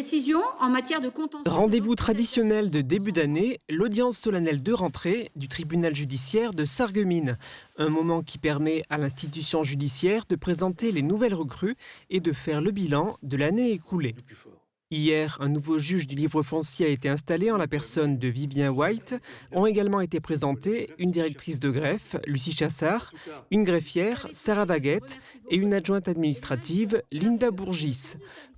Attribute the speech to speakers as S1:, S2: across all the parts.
S1: décisions en matière de contentieux.
S2: Rendez-vous traditionnel de début d'année, l'audience solennelle de rentrée du tribunal judiciaire de Sarreguemines. Un moment qui permet à l'institution judiciaire de présenter les nouvelles recrues et de faire le bilan de l'année écoulée. Hier, un nouveau juge du livre foncier a été installé en la personne de Vivien White. Ont également été présentées une directrice de greffe, Lucie Chassard, une greffière, Sarah Baguette, et une adjointe administrative, Linda Bourgis.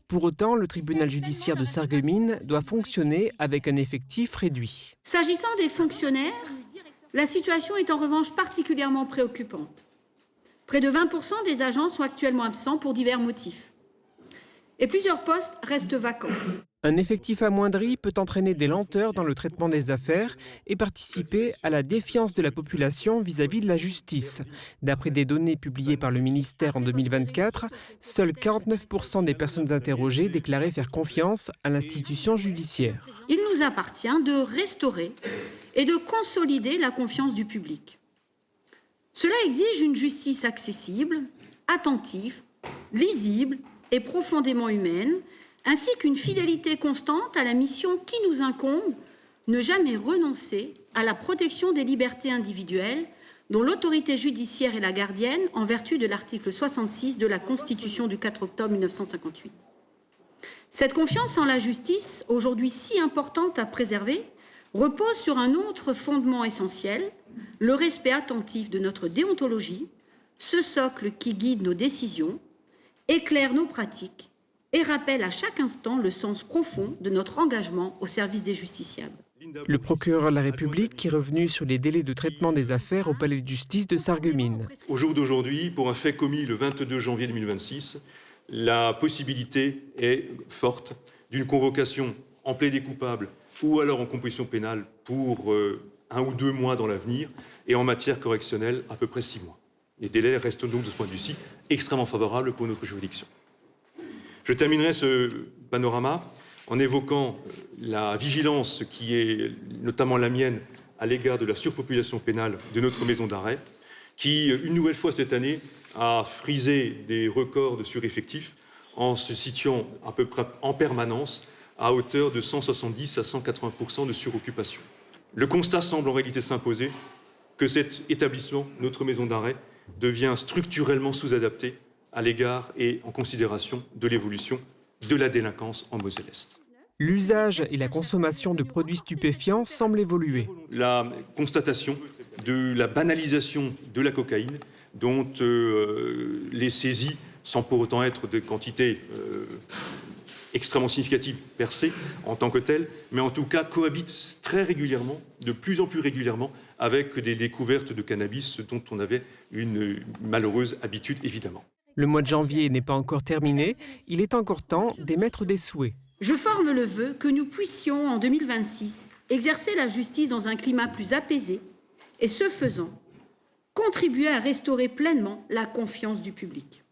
S2: Pour autant, le tribunal judiciaire de Sarreguemines doit fonctionner avec un effectif réduit.
S1: S'agissant des fonctionnaires, la situation est en revanche particulièrement préoccupante. Près de 20% des agents sont actuellement absents pour divers motifs. Et plusieurs postes restent vacants.
S2: Un effectif amoindri peut entraîner des lenteurs dans le traitement des affaires et participer à la défiance de la population vis-à-vis de la justice. D'après des données publiées par le ministère en 2024, seuls 49% des personnes interrogées déclaraient faire confiance à l'institution judiciaire.
S1: Il nous appartient de restaurer et de consolider la confiance du public. Cela exige une justice accessible, attentive, lisible et profondément humaine, ainsi qu'une fidélité constante à la mission qui nous incombe, ne jamais renoncer à la protection des libertés individuelles dont l'autorité judiciaire est la gardienne en vertu de l'article 66 de la Constitution du 4 octobre 1958. Cette confiance en la justice, aujourd'hui si importante à préserver, repose sur un autre fondement essentiel, le respect attentif de notre déontologie, ce socle qui guide nos décisions, éclaire nos pratiques et rappelle à chaque instant le sens profond de notre engagement au service des justiciables.
S2: Le procureur de la République est revenu sur les délais de traitement des affaires au palais de justice de Sarreguemines.
S3: Au jour d'aujourd'hui, pour un fait commis le 22 janvier 2026, la possibilité est forte d'une convocation en plaidé coupable ou alors en composition pénale pour 1 ou 2 mois dans l'avenir et en matière correctionnelle à peu près 6 mois. Les délais restent donc de ce point de vue-ci extrêmement favorables pour notre juridiction. Je terminerai ce panorama en évoquant la vigilance qui est notamment la mienne à l'égard de la surpopulation pénale de notre maison d'arrêt, qui, une nouvelle fois cette année, a frisé des records de sureffectifs en se situant à peu près en permanence à hauteur de 170 à 180% de suroccupation. Le constat semble en réalité s'imposer que cet établissement, notre maison d'arrêt, devient structurellement sous-adapté à l'égard et en considération de l'évolution de la délinquance en Moselle-Est.
S2: L'usage et la consommation de produits stupéfiants semblent évoluer.
S3: La constatation de la banalisation de la cocaïne, dont les saisies, sans pour autant être de quantités extrêmement significatives percées en tant que telles, mais en tout cas cohabitent très régulièrement, de plus en plus régulièrement, avec des découvertes de cannabis dont on avait une malheureuse habitude, évidemment.
S2: Le mois de janvier n'est pas encore terminé, il est encore temps d'émettre des souhaits.
S1: Je forme le vœu que nous puissions, en 2026, exercer la justice dans un climat plus apaisé et, ce faisant, contribuer à restaurer pleinement la confiance du public.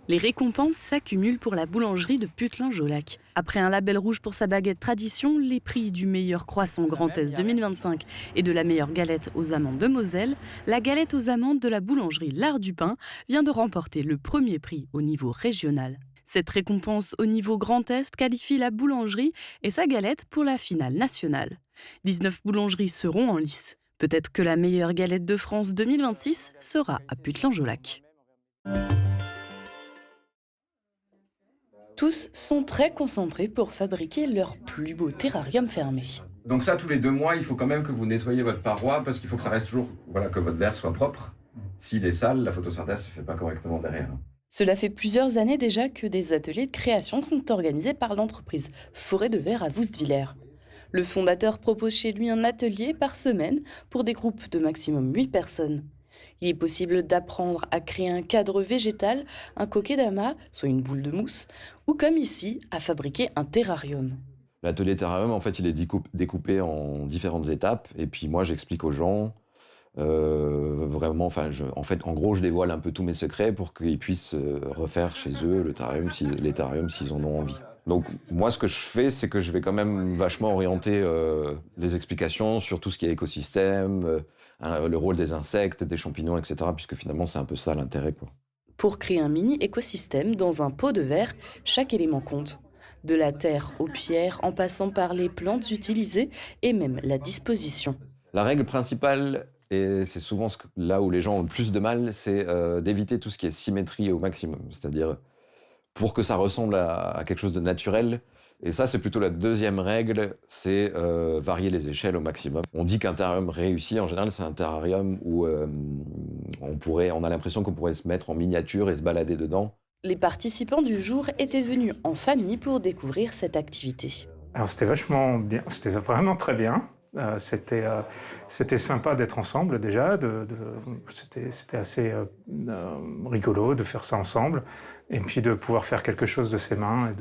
S4: Les récompenses s'accumulent pour la boulangerie de Putelange-au-Lac. Après un label rouge pour sa baguette tradition, les prix du meilleur croissant Grand Est 2025 et de la meilleure galette aux amandes de Moselle, la galette aux amandes de la boulangerie L'Art du Pain vient de remporter le premier prix au niveau régional. Cette récompense au niveau Grand Est qualifie la boulangerie et sa galette pour la finale nationale. 19 boulangeries seront en lice. Peut-être que la meilleure galette de France 2026 sera à Putelange-au-Lac. Tous sont très concentrés pour fabriquer leur plus beau terrarium fermé.
S5: Donc ça, tous les 2 mois, il faut quand même que vous nettoyez votre paroi parce qu'il faut que ça reste toujours, que votre verre soit propre. S'il est sale, la photosynthèse ne se fait pas correctement derrière.
S4: Cela fait plusieurs années déjà que des ateliers de création sont organisés par l'entreprise Forêt de Verre à Woustviller. Le fondateur propose chez lui un atelier par semaine pour des groupes de maximum 8 personnes. Il est possible d'apprendre à créer un cadre végétal, un kokedama, soit une boule de mousse, ou comme ici, à fabriquer un terrarium.
S6: L'atelier terrarium, en fait, il est découpé en différentes étapes. Et puis moi, j'explique aux gens, en gros, je dévoile un peu tous mes secrets pour qu'ils puissent refaire chez eux les terrariums s'ils en ont envie. Donc moi, ce que je fais, c'est que je vais quand même vachement orienter les explications sur tout ce qui est écosystème, le rôle des insectes, des champignons, etc. Puisque finalement, c'est un peu ça l'intérêt, quoi.
S4: Pour créer un mini-écosystème dans un pot de verre, chaque élément compte. De la terre aux pierres, en passant par les plantes utilisées et même la disposition.
S6: La règle principale, et c'est souvent là où les gens ont le plus de mal, c'est d'éviter tout ce qui est symétrie au maximum. C'est-à-dire, pour que ça ressemble à quelque chose de naturel. Et ça, c'est plutôt la deuxième règle, c'est varier les échelles au maximum. On dit qu'un terrarium réussi, en général, c'est un terrarium où on a l'impression qu'on pourrait se mettre en miniature et se balader dedans.
S4: Les participants du jour étaient venus en famille pour découvrir cette activité.
S7: Alors c'était vachement bien, c'était vraiment très bien. C'était sympa d'être ensemble déjà, c'était assez rigolo de faire ça ensemble, et puis de pouvoir faire quelque chose de ses mains et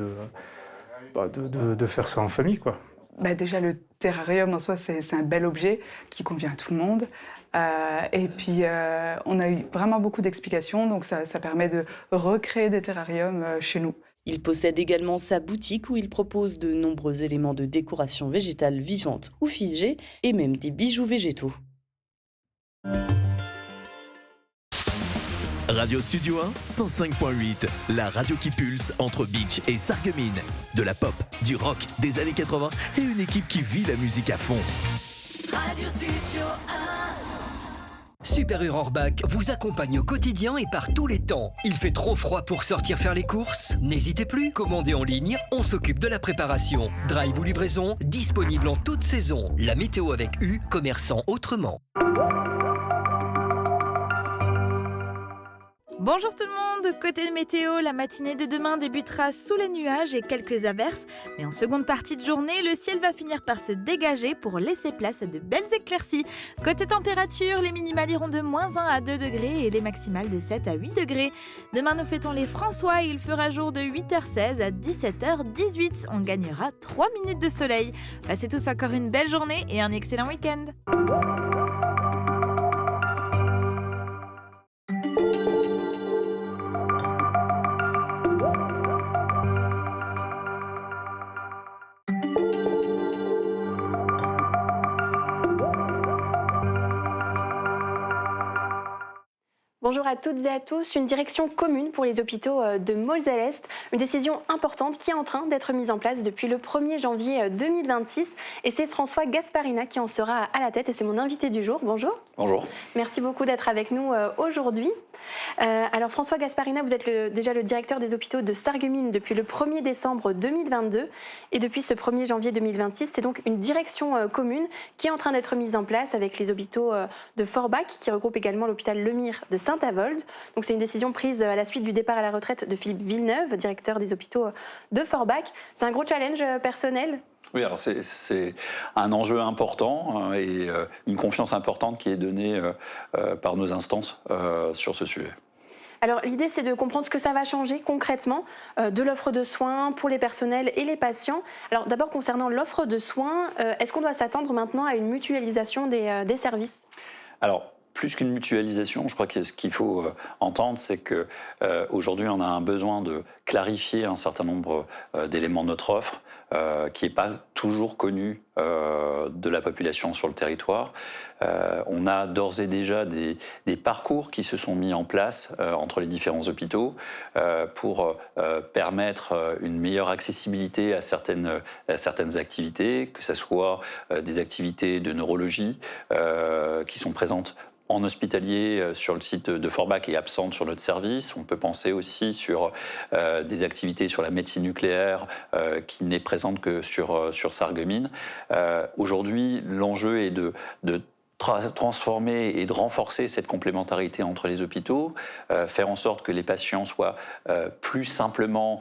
S7: de faire ça en famille, quoi.
S8: Déjà, le terrarium en soi, c'est un bel objet qui convient à tout le monde. Et puis, on a eu vraiment beaucoup d'explications, donc ça permet de recréer des terrariums chez nous.
S4: Il possède également sa boutique où il propose de nombreux éléments de décoration végétale vivante ou figée et même des bijoux végétaux.
S9: Radio Studio 1, 105.8, la radio qui pulse entre Beach et Sarreguemines. De la pop, du rock, des années 80 et une équipe qui vit la musique à fond.
S10: Radio Studio 1.
S11: Super U Rohrbach vous accompagne au quotidien et par tous les temps. Il fait trop froid pour sortir faire les courses? N'hésitez plus, commandez en ligne, on s'occupe de la préparation. Drive ou livraison, disponible en toute saison. La météo avec U, commerçant autrement.
S12: Bonjour tout le monde, côté météo, la matinée de demain débutera sous les nuages et quelques averses, mais en seconde partie de journée, le ciel va finir par se dégager pour laisser place à de belles éclaircies. Côté température, les minimales iront de -1 à 2 degrés et les maximales de 7 à 8 degrés. Demain, nous fêtons les François et il fera jour de 8h16 à 17h18. On gagnera 3 minutes de soleil. Passez tous encore une belle journée et un excellent week-end.
S13: Bonjour à toutes et à tous. Une direction commune pour les hôpitaux de Moselle-Est. Une décision importante qui est en train d'être mise en place depuis le 1er janvier 2026. Et c'est François Gasparina qui en sera à la tête et c'est mon invité du jour. Bonjour.
S14: Bonjour.
S13: Merci beaucoup d'être avec nous aujourd'hui. Alors François Gasparina, vous êtes déjà le directeur des hôpitaux de Sarreguemines depuis le 1er décembre 2022. Et depuis ce 1er janvier 2026, c'est donc une direction commune qui est en train d'être mise en place avec les hôpitaux de Forbach, qui regroupe également l'hôpital Lemire de Saint-Avold. Donc c'est une décision prise à la suite du départ à la retraite de Philippe Villeneuve, directeur des hôpitaux de Forbach. C'est un gros challenge personnel.
S14: Oui, alors c'est un enjeu important et une confiance importante qui est donnée par nos instances sur ce sujet.
S13: Alors l'idée c'est de comprendre ce que ça va changer concrètement de l'offre de soins pour les personnels et les patients. Alors d'abord concernant l'offre de soins, est-ce qu'on doit s'attendre maintenant à une mutualisation des services ?
S14: Alors plus qu'une mutualisation, je crois que ce qu'il faut entendre, c'est qu'aujourd'hui on a un besoin de clarifier un certain nombre d'éléments de notre offre qui n'est pas toujours connu de la population sur le territoire. On a d'ores et déjà des parcours qui se sont mis en place entre les différents hôpitaux pour permettre une meilleure accessibilité à certaines activités, que ce soit des activités de neurologie qui sont présentes en hospitalier sur le site de Forbach et absente sur notre service. On peut penser aussi sur des activités sur la médecine nucléaire qui n'est présente que sur Sarreguemines. Aujourd'hui, l'enjeu est de transformer et de renforcer cette complémentarité entre les hôpitaux, faire en sorte que les patients soient plus simplement,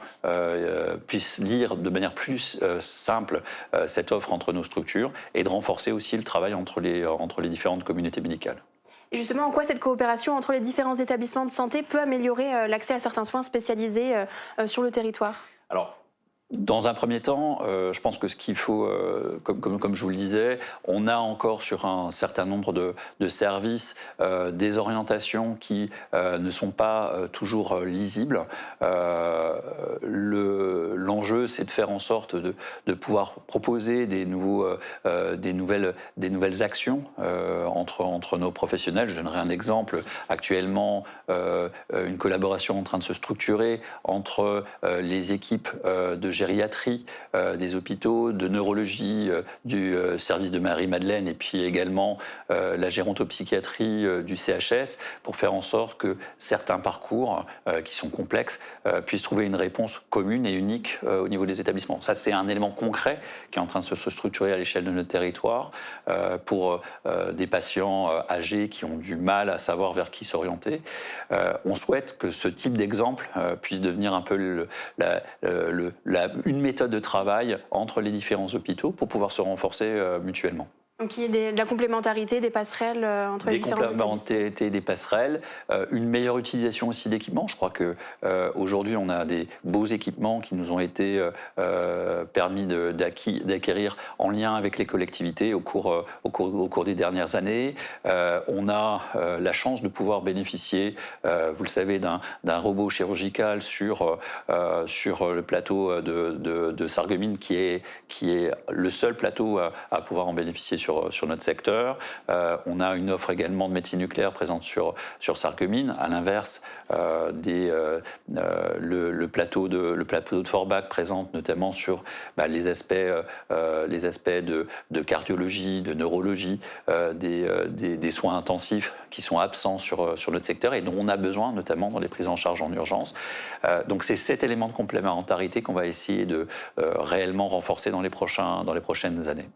S14: puissent lire de manière plus simple cette offre entre nos structures et de renforcer aussi le travail entre les différentes communautés médicales.
S13: Et justement, en quoi cette coopération entre les différents établissements de santé peut améliorer l'accès à certains soins spécialisés sur le territoire ?
S14: Alors, Dans un premier temps, je pense que ce qu'il faut, comme je vous le disais, on a encore sur un certain nombre de services des orientations qui ne sont pas toujours lisibles. L'enjeu, c'est de faire en sorte de pouvoir proposer des nouvelles actions entre nos professionnels. Je donnerai un exemple. Actuellement, une collaboration en train de se structurer entre les équipes de gériatrie des hôpitaux, de neurologie du service de Marie-Madeleine et puis également la gérontopsychiatrie du CHS pour faire en sorte que certains parcours qui sont complexes puissent trouver une réponse commune et unique au niveau des établissements. Ça, c'est un élément concret qui est en train de se structurer à l'échelle de notre territoire pour des patients âgés qui ont du mal à savoir vers qui s'orienter. On souhaite que ce type d'exemple puisse devenir un peu une méthode de travail entre les différents hôpitaux pour pouvoir se renforcer mutuellement.
S13: Donc il y a de la complémentarité, des passerelles entre les différents établissements.
S14: Des complémentarités, des passerelles, une meilleure utilisation aussi d'équipements. Je crois qu'aujourd'hui, on a des beaux équipements qui nous ont été permis d'acquérir en lien avec les collectivités au cours des dernières années. On a la chance de pouvoir bénéficier, vous le savez, d'un robot chirurgical sur le plateau de Sarreguemines, qui est le seul plateau à pouvoir en bénéficier sur notre secteur. On a une offre également de médecine nucléaire présente sur Sarreguemines. À l'inverse, le plateau de Forbach présente notamment sur les aspects de cardiologie, de neurologie, des soins intensifs qui sont absents sur notre secteur et dont on a besoin notamment dans les prises en charge en urgence. Donc c'est cet élément de complémentarité qu'on va essayer de réellement renforcer dans les prochaines années.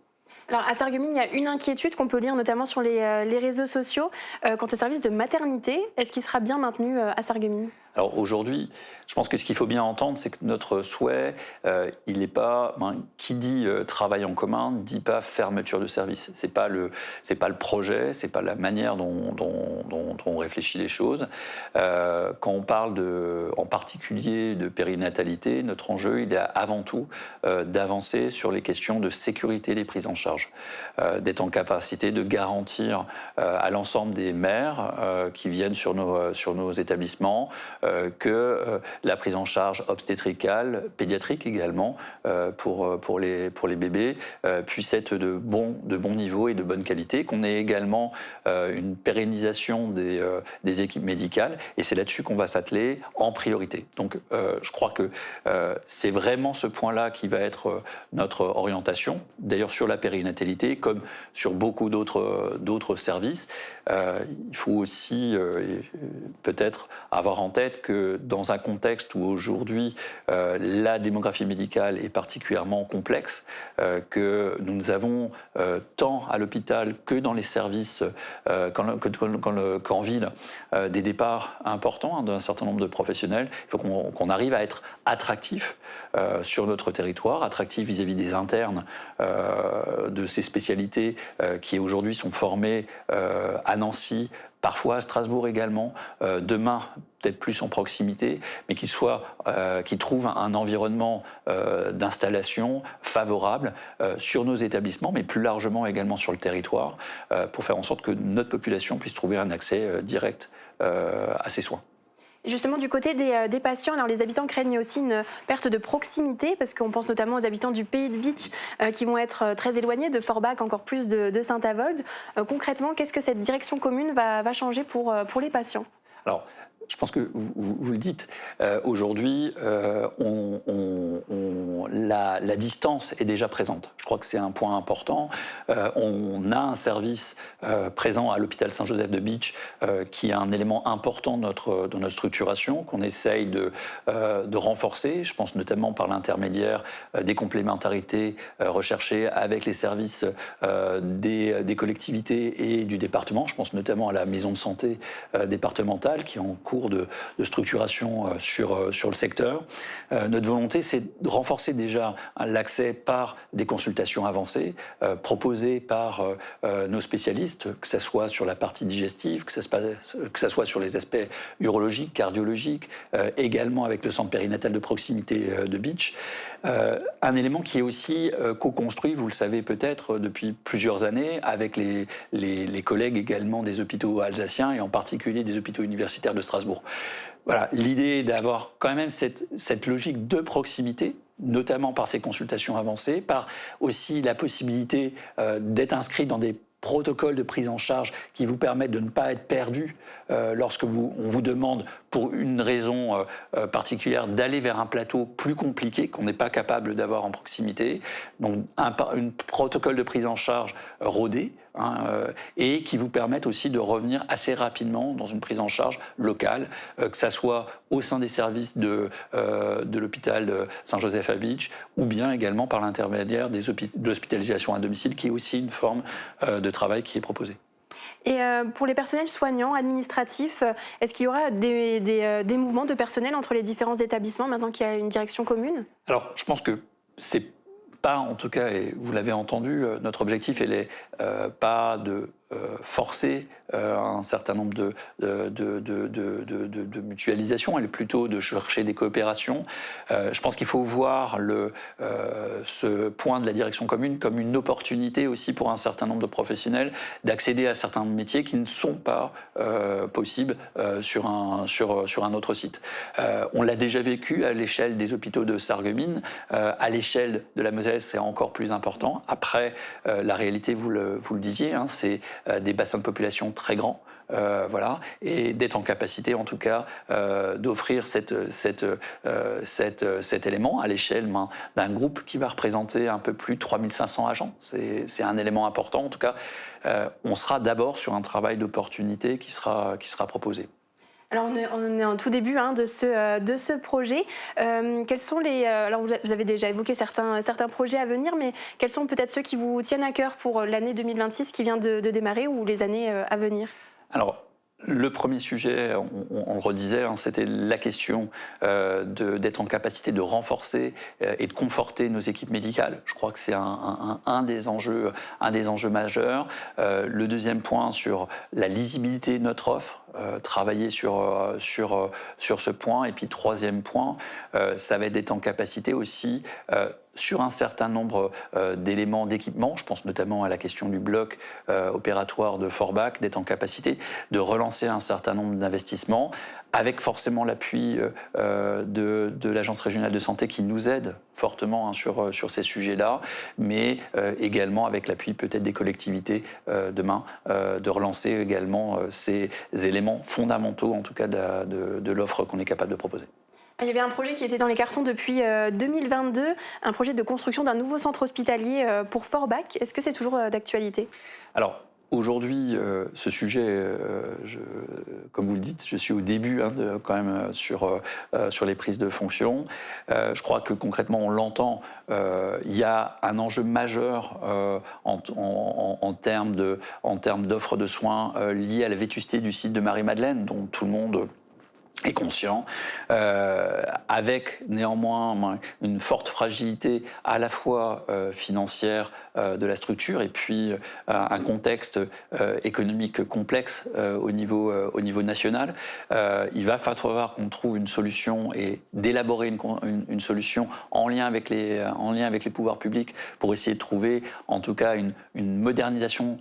S13: Alors à Sarreguemines, il y a une inquiétude qu'on peut lire notamment sur les réseaux sociaux quant au service de maternité. Est-ce qu'il sera bien maintenu à Sarreguemines ?
S14: Alors aujourd'hui, je pense que ce qu'il faut bien entendre, c'est que notre souhait, il n'est pas qui dit travail en commun, ne dit pas fermeture de service. C'est pas le projet, c'est pas la manière dont on réfléchit les choses. Quand on parle en particulier de périnatalité, notre enjeu, il est avant tout d'avancer sur les questions de sécurité des prises en charge, d'être en capacité de garantir à l'ensemble des mères qui viennent sur nos établissements que la prise en charge obstétricale, pédiatrique également, pour les bébés, puisse être de bon niveau et de bonne qualité, qu'on ait également une pérennisation des équipes médicales, et c'est là-dessus qu'on va s'atteler en priorité. Donc je crois que c'est vraiment ce point-là qui va être notre orientation, d'ailleurs sur la périnatalité, comme sur beaucoup d'autres services. Il faut aussi peut-être avoir en tête que dans un contexte où aujourd'hui la démographie médicale est particulièrement complexe, que nous avons tant à l'hôpital que dans les services qu'en ville des départs importants d'un certain nombre de professionnels. Il faut qu'on arrive à être attractif sur notre territoire, attractif vis-à-vis des internes de ces spécialités qui aujourd'hui sont formées à Nancy, parfois à Strasbourg également, demain peut-être plus en proximité, mais qui trouvent un environnement d'installation favorable sur nos établissements, mais plus largement également sur le territoire, pour faire en sorte que notre population puisse trouver un accès direct à ces soins.
S13: Justement, du côté des patients, alors les habitants craignent aussi une perte de proximité, parce qu'on pense notamment aux habitants du Pays de Bitche qui vont être très éloignés de Forbach, encore plus de Saint-Avold. Concrètement, qu'est-ce que cette direction commune va changer pour les patients ?
S14: Alors, je pense que vous le dites, aujourd'hui, la distance est déjà présente. Je crois que c'est un point important. On a un service présent à l'hôpital Saint-Joseph de Bitche qui est un élément important de notre structuration, qu'on essaye de renforcer. Je pense notamment par l'intermédiaire des complémentarités recherchées avec les services des collectivités et du département. Je pense notamment à la maison de santé départementale qui est en cours cours de structuration sur le secteur. Notre volonté, c'est de renforcer déjà l'accès par des consultations avancées proposées par nos spécialistes, que ce soit sur la partie digestive, que ce soit sur les aspects urologiques, cardiologiques, également avec le centre périnatal de proximité de Beach. Un élément qui est aussi co-construit, vous le savez peut-être, depuis plusieurs années, avec les collègues également des hôpitaux alsaciens et en particulier des hôpitaux universitaires de Strasbourg. Voilà, l'idée est d'avoir quand même cette logique de proximité, notamment par ces consultations avancées, par aussi la possibilité d'être inscrit dans des protocoles de prise en charge qui vous permettent de ne pas être perdu lorsque on vous demande, pour une raison particulière, d'aller vers un plateau plus compliqué qu'on n'est pas capable d'avoir en proximité. Donc un protocole de prise en charge rodé, et qui vous permettent aussi de revenir assez rapidement dans une prise en charge locale, que ça soit au sein des services de l'hôpital Saint-Joseph à Beach, ou bien également par l'intermédiaire de l'hospitalisation à domicile, qui est aussi une forme de travail qui est proposée.
S13: Et pour les personnels soignants, administratifs, est-ce qu'il y aura des mouvements de personnel entre les différents établissements maintenant qu'il y a une direction commune ?
S14: Alors, je pense que c'est pas, en tout cas, et vous l'avez entendu, notre objectif, il n'est pas de forcer un certain nombre de mutualisations, elle est plutôt de chercher des coopérations. Je pense qu'il faut voir ce point de la direction commune comme une opportunité aussi pour un certain nombre de professionnels d'accéder à certains métiers qui ne sont pas possibles sur un autre site. On l'a déjà vécu à l'échelle des hôpitaux de Sarreguemines, à l'échelle de la Moselle, c'est encore plus important. Après, la réalité, vous le disiez, c'est des bassins de population très grands, voilà, et d'être en capacité, en tout cas, d'offrir cet élément à l'échelle d'un groupe qui va représenter un peu plus de 3500 agents. C'est un élément important. En tout cas, on sera d'abord sur un travail d'opportunité qui sera proposé.
S13: Alors on est en tout début de ce projet. Quels sont alors vous avez déjà évoqué certains projets à venir, mais quels sont peut-être ceux qui vous tiennent à cœur pour l'année 2026 qui vient de démarrer ou les années à venir ?
S14: Alors, le premier sujet, on le redisait, c'était la question d'être en capacité de renforcer et de conforter nos équipes médicales. Je crois que c'est un des enjeux majeurs. Le deuxième point, sur la lisibilité de notre offre, travailler sur ce point. Et puis troisième point, ça va être d'être en capacité aussi sur un certain nombre d'éléments d'équipement, je pense notamment à la question du bloc opératoire de Forbach, d'être en capacité de relancer un certain nombre d'investissements, avec forcément l'appui de l'Agence régionale de santé qui nous aide fortement sur ces sujets-là, mais également avec l'appui peut-être des collectivités demain, de relancer également ces éléments fondamentaux, en tout cas de l'offre qu'on est capable de proposer.
S13: Il y avait un projet qui était dans les cartons depuis 2022, un projet de construction d'un nouveau centre hospitalier pour Forbach. Est-ce que c'est toujours d'actualité ?
S14: Alors, aujourd'hui, ce sujet, comme vous le dites, je suis au début quand même sur les prises de fonction. Je crois que concrètement, on l'entend, il y a un enjeu majeur en termes d'offres de soins liés à la vétusté du site de Marie-Madeleine, dont tout le monde est conscient, avec néanmoins une forte fragilité à la fois financière de la structure et puis un contexte économique complexe au niveau national. Il va falloir qu'on trouve une solution et d'élaborer une solution en lien avec les pouvoirs publics pour essayer de trouver en tout cas une modernisation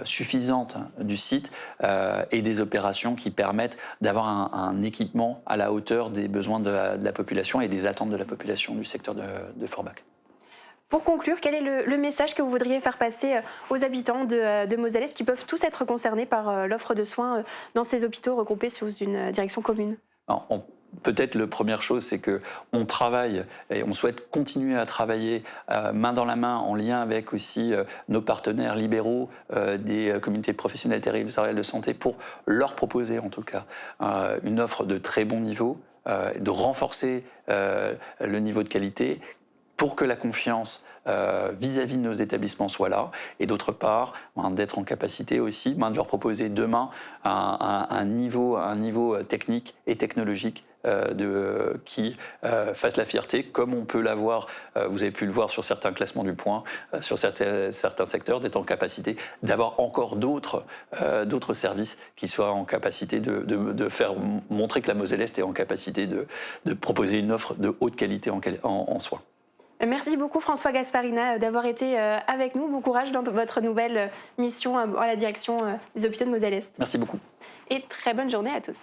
S14: suffisante du site et des opérations qui permettent d'avoir un équipement à la hauteur des besoins de la population et des attentes de la population du secteur de Forbach.
S13: Pour conclure, quel est le message que vous voudriez faire passer aux habitants de Moselle ? Est-ce qu'ils peuvent tous être concernés par l'offre de soins dans ces hôpitaux regroupés sous une direction commune ?
S14: Peut-être la première chose, c'est qu'on travaille et on souhaite continuer à travailler main dans la main en lien avec aussi nos partenaires libéraux des communautés professionnelles territoriales de santé pour leur proposer en tout cas une offre de très bon niveau, de renforcer le niveau de qualité pour que la confiance vis-à-vis de nos établissements soit là, et d'autre part, d'être en capacité aussi de leur proposer demain un niveau technique et technologique qui fasse la fierté, comme on peut l'avoir, vous avez pu le voir sur certains classements du Point, sur certains secteurs, d'être en capacité d'avoir encore d'autres services qui soient en capacité de faire montrer que la Moselle-Est est en capacité de proposer une offre de haute qualité en soi.
S13: Merci beaucoup François Gasparina d'avoir été avec nous. Bon courage dans votre nouvelle mission à la direction des hôpitaux de Moselle-Est.
S14: Merci beaucoup.
S13: Et très bonne journée à tous.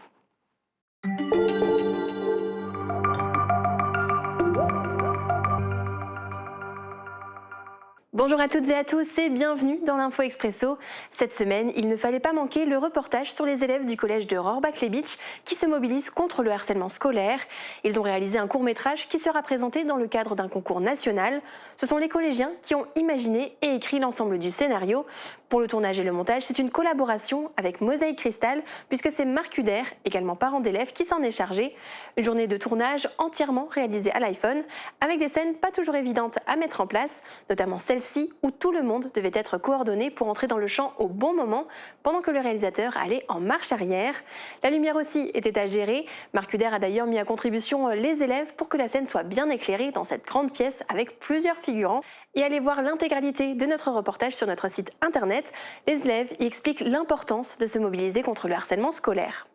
S13: Bonjour à toutes et à tous et bienvenue dans l'Info Expresso. Cette semaine, il ne fallait pas manquer le reportage sur les élèves du collège de Rohrbach-les-Bitches qui se mobilisent contre le harcèlement scolaire. Ils ont réalisé un court-métrage qui sera présenté dans le cadre d'un concours national. Ce sont les collégiens qui ont imaginé et écrit l'ensemble du scénario. Pour le tournage et le montage, c'est une collaboration avec Mosaïque Cristal puisque c'est Marc Huder, également parent d'élèves, qui s'en est chargé. Une journée de tournage entièrement réalisée à l'iPhone avec des scènes pas toujours évidentes à mettre en place, notamment celle-ci où tout le monde devait être coordonné pour entrer dans le champ au bon moment pendant que le réalisateur allait en marche arrière. La lumière aussi était à gérer. Marc Huder a d'ailleurs mis à contribution les élèves pour que la scène soit bien éclairée dans cette grande pièce avec plusieurs figurants. Et allez voir l'intégralité de notre reportage sur notre site internet. Les élèves y expliquent l'importance de se mobiliser contre le harcèlement scolaire.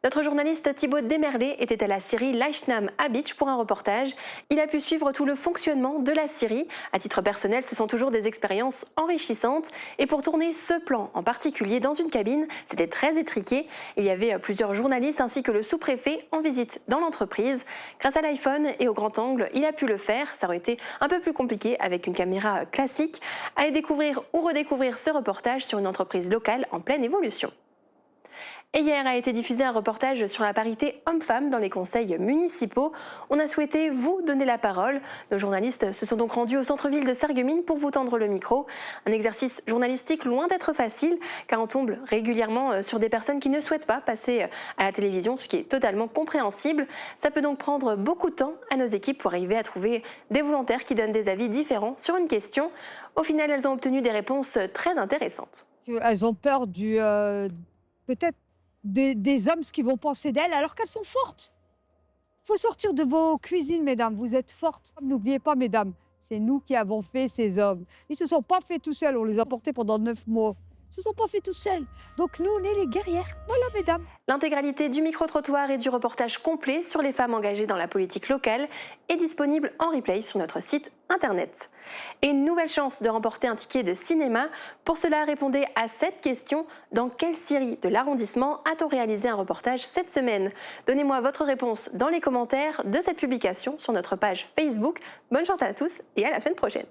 S13: Notre journaliste Thibaut Desmerlet était à la scierie Leichnam à Bitche pour un reportage. Il a pu suivre tout le fonctionnement de la scierie. À titre personnel, ce sont toujours des expériences enrichissantes. Et pour tourner ce plan en particulier dans une cabine, c'était très étriqué. Il y avait plusieurs journalistes ainsi que le sous-préfet en visite dans l'entreprise. Grâce à l'iPhone et au grand angle, il a pu le faire. Ça aurait été un peu plus compliqué avec une caméra classique. Allez découvrir ou redécouvrir ce reportage sur une entreprise locale en pleine évolution. Et hier a été diffusé un reportage sur la parité homme-femme dans les conseils municipaux. On a souhaité vous donner la parole. Nos journalistes se sont donc rendus au centre-ville de Sarreguemines pour vous tendre le micro. Un exercice journalistique loin d'être facile, car on tombe régulièrement sur des personnes qui ne souhaitent pas passer à la télévision, ce qui est totalement compréhensible. Ça peut donc prendre beaucoup de temps à nos équipes pour arriver à trouver des volontaires qui donnent des avis différents sur une question. Au final, elles ont obtenu des réponses très intéressantes.
S15: Elles ont peur peut-être des hommes, ce qu'ils vont penser d'elles, alors qu'elles sont fortes. Il faut sortir de vos cuisines, mesdames, vous êtes fortes. N'oubliez pas, mesdames, c'est nous qui avons fait ces hommes. Ils ne se sont pas faits tout seuls, on les a portés pendant 9 mois. Ils ne se sont pas faits tout seuls. Donc nous, on est les guerrières. Voilà, mesdames.
S13: L'intégralité du micro-trottoir et du reportage complet sur les femmes engagées dans la politique locale est disponible en replay sur notre site internet. Et une nouvelle chance de remporter un ticket de cinéma. Pour cela, répondez à cette question. Dans quelle scierie de l'arrondissement a-t-on réalisé un reportage cette semaine? Donnez-moi votre réponse dans les commentaires de cette publication sur notre page Facebook. Bonne chance à tous et à la semaine prochaine.